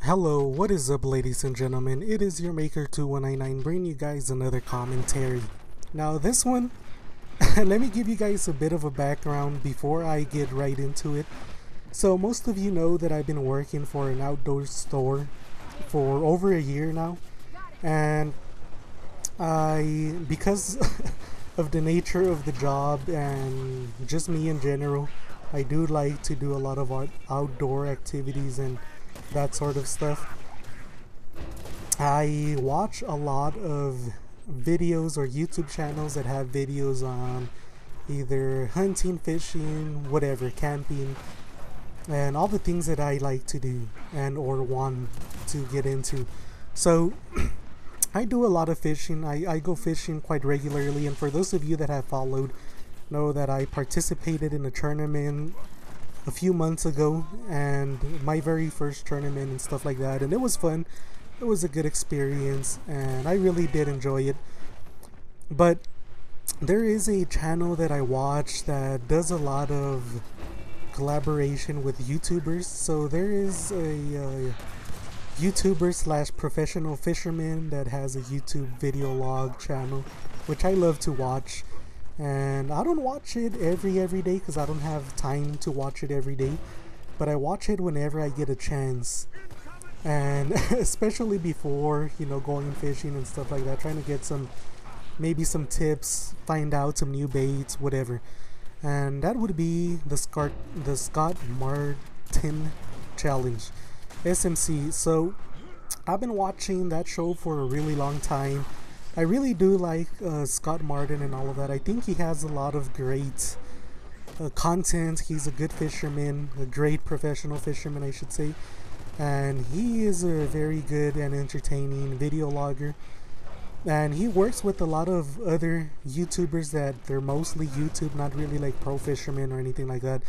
Hello, what is up ladies and gentlemen, it is your Maker2199 bringing you guys another commentary. Now this one, let me give you guys a bit of a background before I get right into it. So most of you know that I've been working for an outdoor store for over a year now, and because of the nature of the job and just me in general, I do like to do a lot of outdoor activities and that sort of stuff. I watch a lot of videos or YouTube channels that have videos on either hunting, fishing, whatever, camping, and all the things that I like to do and or want to get into. So I do a lot of fishing. I go fishing quite regularly, and for those of you that have followed know that I participated in a tournament a few months ago, and my very first tournament and stuff like that, and it was fun. It was a good experience and I really did enjoy it. But there is a channel that I watch that does a lot of collaboration with YouTubers. So there is a YouTuber slash professional fisherman that has a YouTube video log channel, which I love to watch. And I don't watch it every day because I don't have time to watch it every day, but I watch it whenever I get a chance, and especially before, you know, going fishing and stuff like that, trying to get maybe some tips, find out some new baits, whatever. And that would be the Scott Martin Challenge, SMC. So I've been watching that show for a really long time. I really do like Scott Martin and all of that. I think he has a lot of great content. He's a good fisherman, a great professional fisherman, I should say. And he is a very good and entertaining video logger. And he works with a lot of other YouTubers that they're mostly YouTube, not really like pro fishermen or anything like that,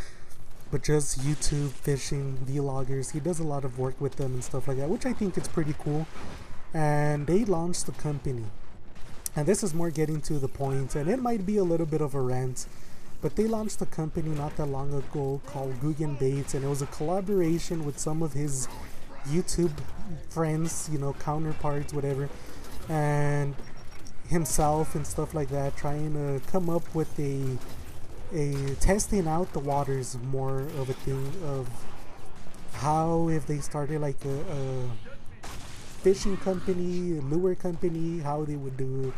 but just YouTube fishing vloggers. He does a lot of work with them and stuff like that, which I think is pretty cool. And they launched the company. And this is more getting to the point, and it might be a little bit of a rant, but they launched a company not that long ago called Guggen Baits, and it was a collaboration with some of his YouTube friends, you know, counterparts, whatever, and himself and stuff like that, trying to come up with a testing out the waters, more of a thing of how, if they started like a fishing company, a lure company, how they would do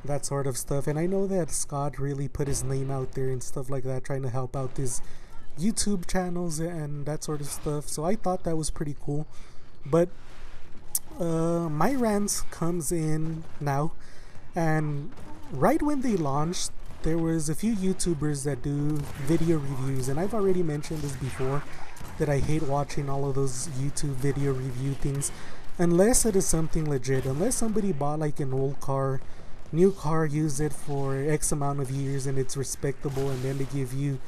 that sort of stuff. And I know that Scott really put his name out there and stuff like that, trying to help out these YouTube channels and that sort of stuff. So I thought that was pretty cool. But my rant comes in now, and right when they launched, there was a few YouTubers that do video reviews, and I've already mentioned this before, that I hate watching all of those YouTube video review things unless it is something legit. Unless somebody bought like an old car, new car, used it for X amount of years and it's respectable, and then they give you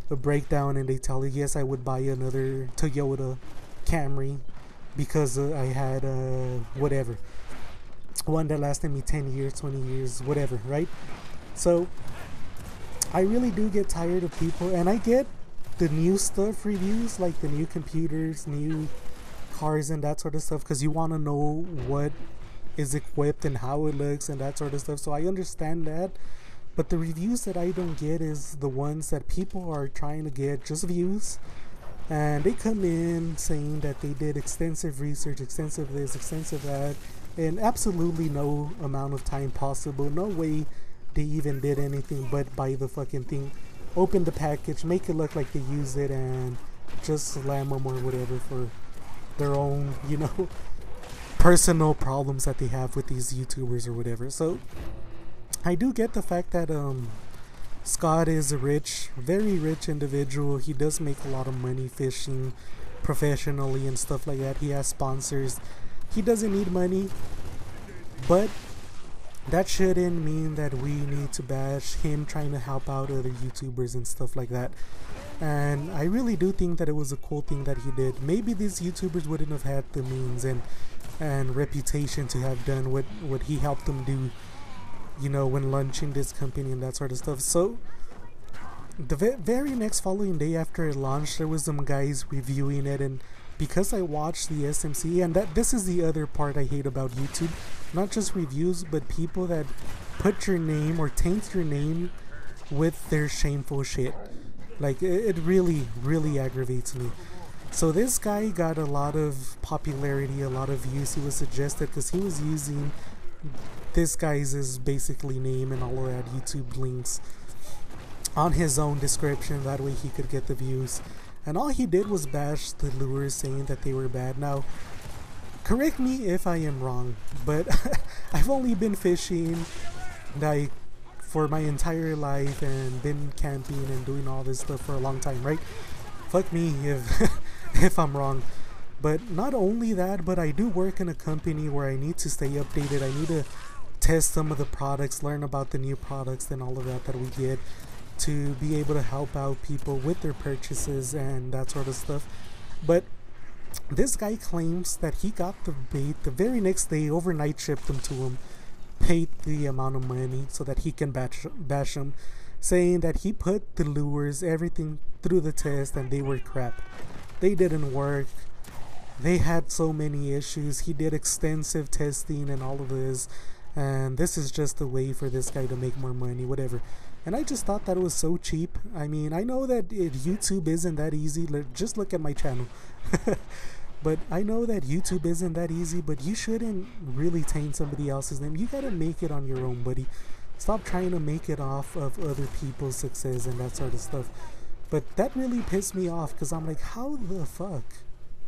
a breakdown and they tell you, yes, I would buy another Toyota Camry because I had whatever, one that lasted me 10 years, 20 years, whatever, right? So I really do get tired of people, and I get the new stuff reviews, like the new computers, new cars and that sort of stuff, because you want to know what is equipped and how it looks and that sort of stuff. So I understand that, but the reviews that I don't get is the ones that people are trying to get just views, and they come in saying that they did extensive research, extensive this, extensive that, and absolutely no amount of time possible, no way they even did anything but buy the fucking thing, open the package, make it look like they used it, and just slam them or whatever for their own, you know, personal problems that they have with these YouTubers or whatever. So I do get the fact that Scott is a rich, very rich individual. He does make a lot of money fishing professionally and stuff like that. He has sponsors. He doesn't need money, but that shouldn't mean that we need to bash him trying to help out other YouTubers and stuff like that. And I really do think that it was a cool thing that he did. Maybe these YouTubers wouldn't have had the means and reputation to have done what he helped them do, you know, when launching this company and that sort of stuff. So the very next following day after it launched, there was some guys reviewing it, and because I watched the SMC, and that this is the other part I hate about YouTube, not just reviews, but people that put your name or taint your name with their shameful shit. Like, it really, really aggravates me. So this guy got a lot of popularity, a lot of views. He was suggested because he was using this guy's basically name and all of that YouTube links on his own description. That way he could get the views. And all he did was bash the lures, saying that they were bad. Now, correct me if I am wrong, but I've only been fishing like for my entire life and been camping and doing all this stuff for a long time, right? Fuck me if if I'm wrong. But not only that, but I do work in a company where I need to stay updated. I need to test some of the products, learn about the new products and all of that we get, to be able to help out people with their purchases and that sort of stuff. But this guy claims that he got the bait the very next day, overnight shipped them to him, paid the amount of money so that he can bash him, saying that he put the lures, everything through the test, and they were crap. They didn't work. They had so many issues. He did extensive testing and all of this, and this is just a way for this guy to make more money, whatever. And I just thought that it was so cheap. I mean, I know that YouTube isn't that easy. Just look at my channel. But I know that YouTube isn't that easy, but you shouldn't really taint somebody else's name. You gotta make it on your own, buddy. Stop trying to make it off of other people's success and that sort of stuff. But that really pissed me off, because I'm like, how the fuck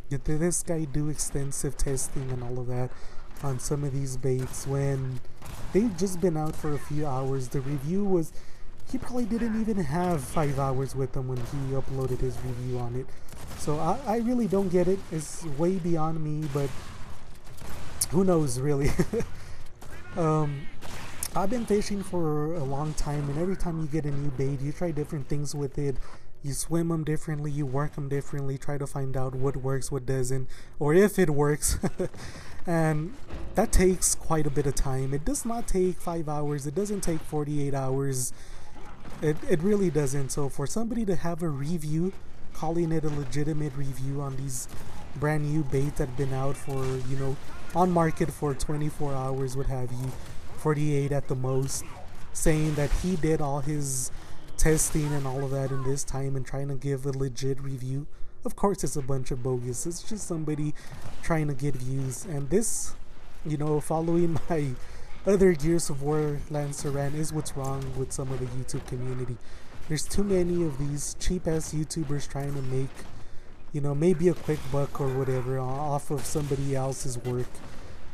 did this guy do extensive testing and all of that on some of these baits when they've just been out for a few hours? The review was, he probably didn't even have 5 hours with them when he uploaded his review on it. So I really don't get it. It's way beyond me, but who knows, really. I've been fishing for a long time, and every time you get a new bait, you try different things with it. You swim them differently, you work them differently, try to find out what works, what doesn't, or if it works. And that takes quite a bit of time. It does not take 5 hours. It doesn't take 48 hours. It really doesn't. So for somebody to have a review, calling it a legitimate review on these brand new baits that have been out for, you know, on market for 24 hours, what have you, 48 at the most, saying that he did all his testing and all of that in this time and trying to give a legit review. Of course it's a bunch of bogus. It's just somebody trying to get views. And this, you know, following my other Gears of War Lancer rant, is what's wrong with some of the YouTube community. There's too many of these cheap ass YouTubers trying to make, you know, maybe a quick buck or whatever off of somebody else's work,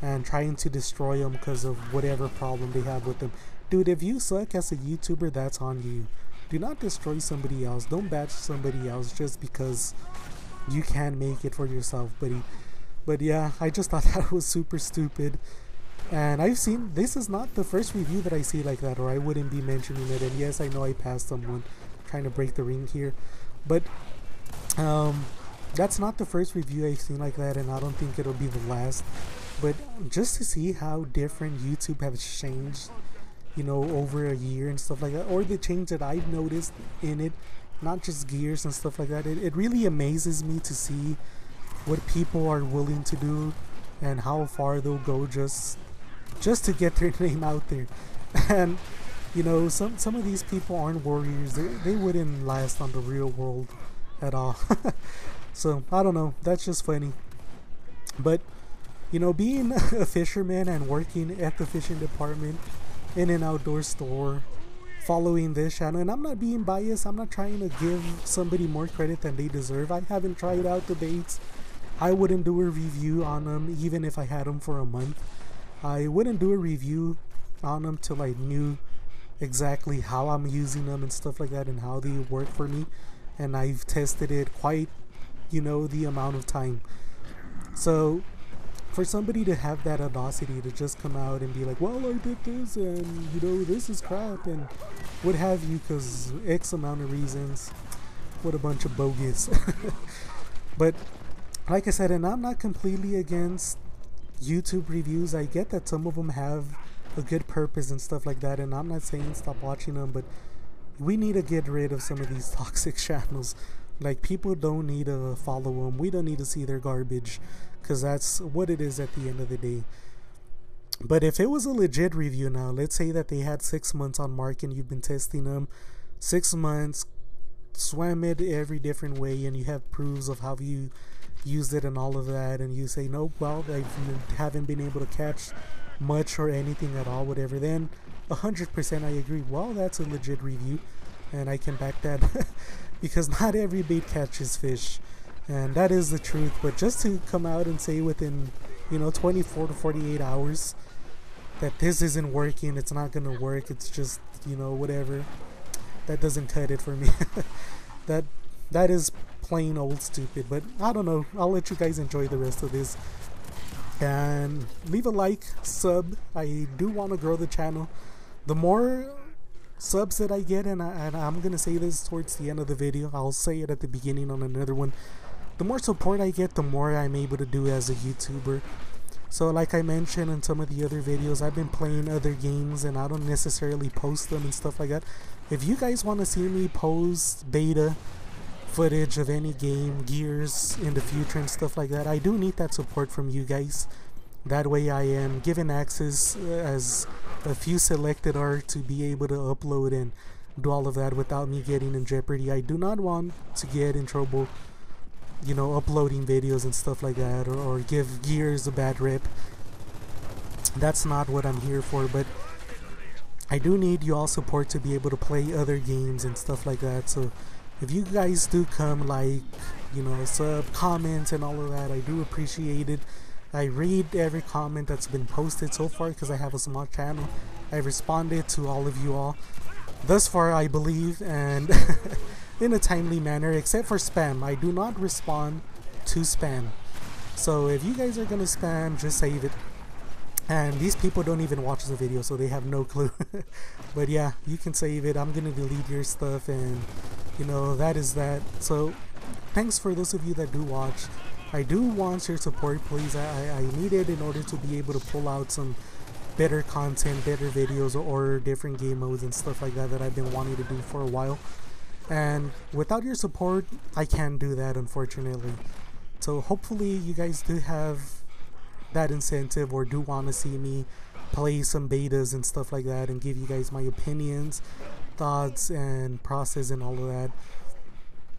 and trying to destroy them because of whatever problem they have with them. Dude, if you suck as a YouTuber, that's on you. Do not destroy somebody else. Don't bash somebody else just because you can't make it for yourself, buddy. But yeah, I just thought that was super stupid. And I've seen, this is not the first review that I see like that, or I wouldn't be mentioning it. And yes, I know I passed someone trying to break the ring here, but that's not the first review I've seen like that, and I don't think it'll be the last. But just to see how different YouTube has changed, you know, over a year and stuff like that, or the change that I've noticed in it, not just gears and stuff like that, it really amazes me to see what people are willing to do and how far they'll go just to get their name out there. And you know, some of these people aren't warriors. They wouldn't last on the real world at all. So I don't know, that's just funny. But you know, being a fisherman and working at the fishing department in an outdoor store, following this channel, and I'm not being biased, I'm not trying to give somebody more credit than they deserve. I haven't tried out the baits. I wouldn't do a review on them even if I had them for a month. I wouldn't do a review on them till I knew exactly how I'm using them and stuff like that, and how they work for me. And I've tested it quite, you know, the amount of time. So for somebody to have that audacity to just come out and be like, well, I did this, and you know, this is crap and what have you, because X amount of reasons, what a bunch of bogus. But like I said, and I'm not completely against YouTube reviews. I get that some of them have a good purpose and stuff like that, and I'm not saying stop watching them, but we need to get rid of some of these toxic channels Like, people don't need to follow them. We don't need to see their garbage, because that's what it is at the end of the day. But if it was a legit review now, let's say that they had 6 months on market and you've been testing them 6 months, swam it every different way, and you have proofs of how you used it and all of that, and you say, no, well, I haven't been able to catch much or anything at all, whatever, then 100% I agree. Well, that's a legit review, and I can back that because not every bait catches fish, and that is the truth. But just to come out and say within 24 to 48 hours that this isn't working, it's not gonna work, it's just whatever, that doesn't cut it for me. that is plain old stupid. But I don't know, I'll let you guys enjoy the rest of this, and leave a like, sub. I do want to grow the channel. The more subs that I get, and I'm gonna say this towards the end of the video, I'll say it at the beginning on another one, the more support I get, the more I'm able to do as a YouTuber. So like I mentioned in some of the other videos, I've been playing other games and I don't necessarily post them and stuff like that. If you guys want to see me post beta footage of any game, Gears, in the future and stuff like that, I do need that support from you guys. That way I am given access, as a few selected are, to be able to upload and do all of that without me getting in jeopardy. I do not want to get in trouble, uploading videos and stuff like that, or give Gears a bad rep. That's not what I'm here for. But I do need you all support to be able to play other games and stuff like that. So if you guys do come, like, sub, comments and all of that, I do appreciate it. I read every comment that's been posted so far because I have a small channel. I responded to all of you all thus far, I believe, and in a timely manner, except for spam. I do not respond to spam. So if you guys are gonna spam, just save it. And these people don't even watch the video, so they have no clue. But yeah, you can save it. I'm gonna delete your stuff, and that is that. So thanks for those of you that do watch. I do want your support, please. I need it in order to be able to pull out some better content, better videos, or different game modes and stuff like that I've been wanting to do for a while. And without your support, I can't do that, unfortunately. So hopefully you guys do have that incentive, or do want to see me play some betas and stuff like that, and give you guys my opinions, thoughts, and process and all of that.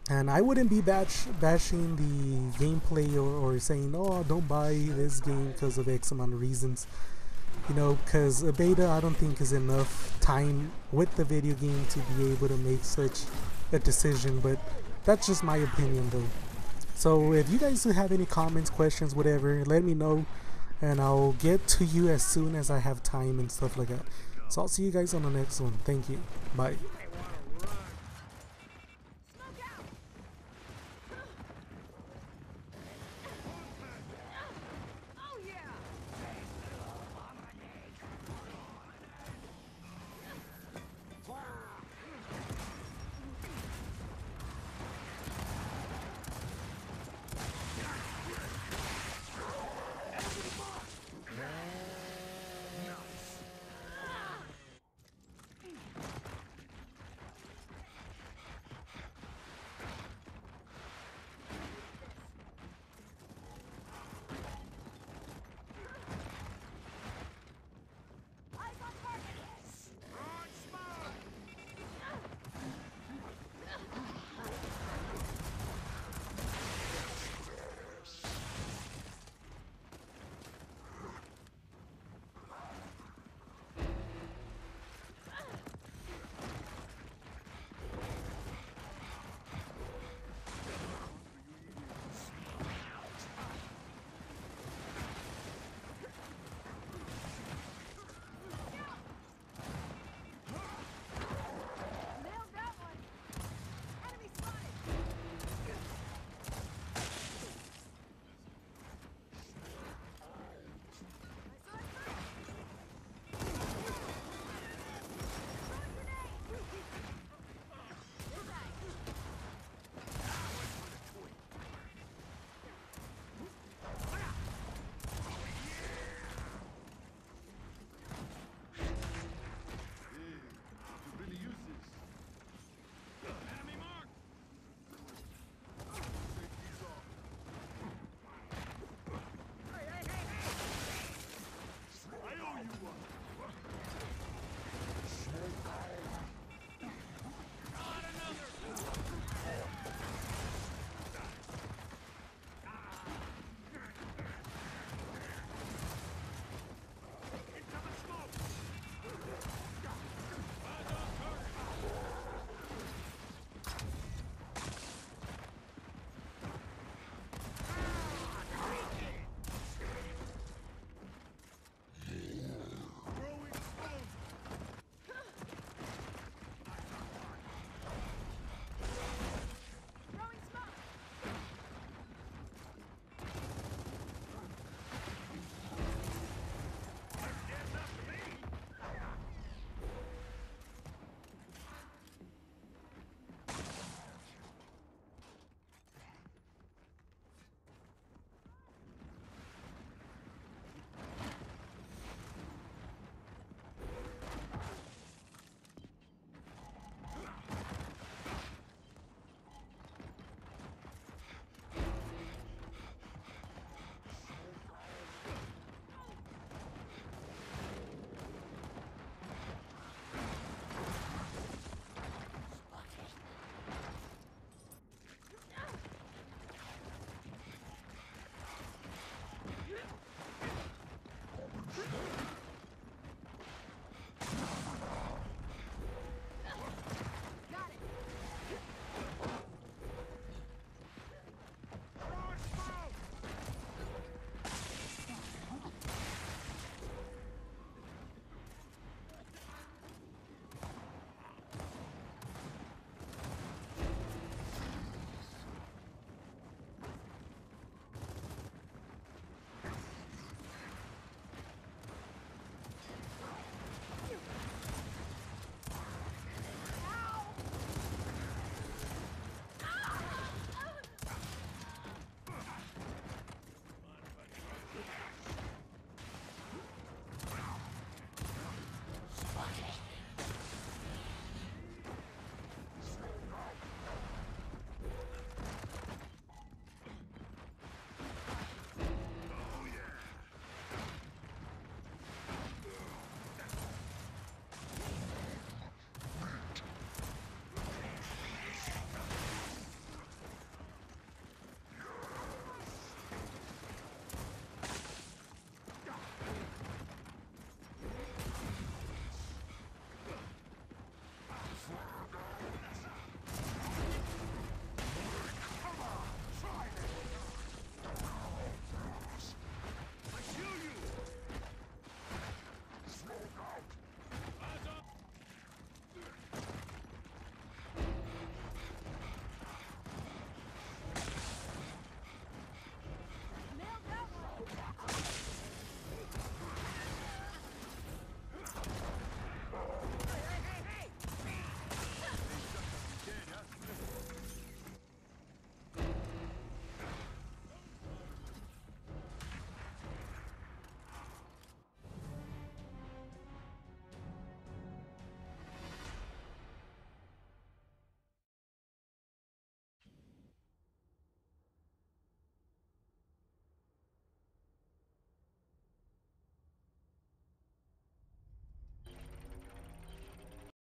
And I wouldn't be bashing the gameplay, or saying, oh, don't buy this game because of X amount of reasons. Because a beta, I don't think, is enough time with the video game to be able to make such a decision. But that's just my opinion, though. So if you guys do have any comments, questions, whatever, let me know, and I'll get to you as soon as I have time and stuff like that. So I'll see you guys on the next one. Thank you. Bye.